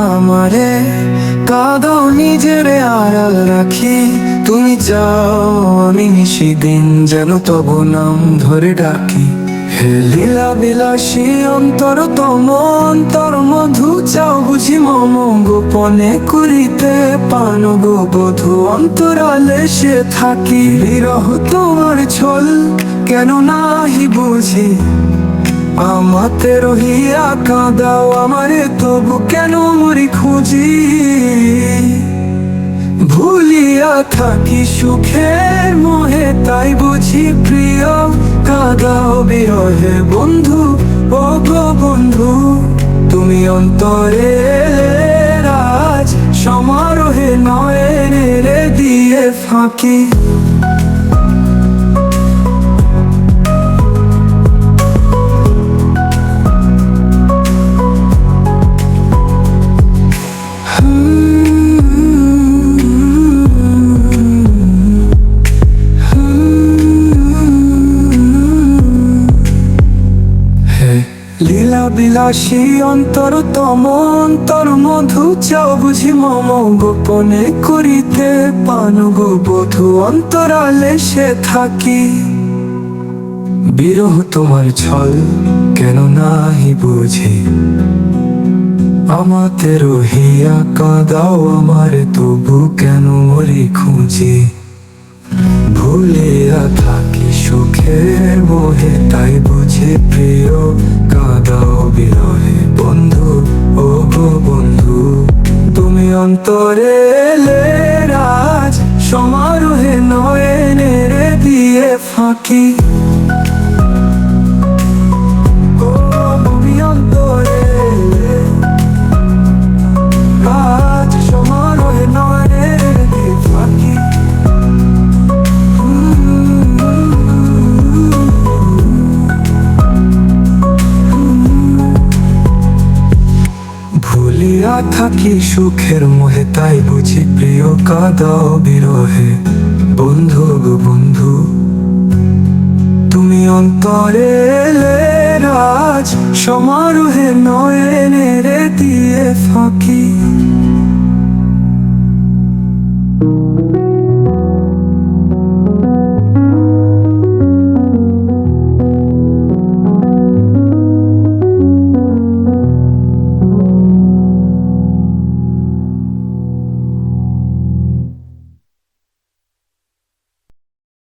আমারে কাঁদাও, নিজের আড়াল রাখি। তুমি যাও, আমি নিশিদিন যেন তবু নাম ধরে ডাকি। হে লীলা বিলাসী অন্তরতম, অন্তর মধু চাও বুঝি মম গোপনে করিতে পান গো বধূ। অন্তরালে সে থাকি, বিরহ তোমার ছল কেন নাহি বুঝি। আমাতে রহিয়া কাঁদাও আমারে, তবু কেন মরি খুঁজি। ভুলিয়া থাকি সুখের মোহে, তাই বুঝি প্রিয়। কাঁদাও বিরহে বন্ধু, ও গো বন্ধু। তুমি অন্তরে রাজ, সমারোহে নয়নের দিয়ে ফাঁকি। লীলা বিলাসী অন্তরতম, অন্তর মধু চাও বুঝি মম গোপনে করিতে পান গো বধূ। অন্তরালে সে থাকি, বিরহ তোমার ছল কেন নাহি বুঝি। আমাতে রহিয়া কাঁদাও আমারে, তবু কেন মরি খুঁজি। ভুলিয়া থাকি সুখের মোহে, তাই বুঝি প্রিয়। কাঁদাও বিরহে বন্ধু, ও গো বন্ধু। তুমি অন্তরে এলে রাজ, সমারোহে নয়নের দিয়ে ফাঁকি। ও তুমি অন্তরে এলে রাজ, সমারোহে নয়নের দিয়ে ফাঁকি। ভুলিয়া থাকি সুখের মোহে, তাই বুঝি প্রিয়। কাঁদাও বিরহে বন্ধু গো বন্ধু। তুমি অন্তরে এলে রাজ, সমারোহে নয়নের দিয়ে ফাঁকি।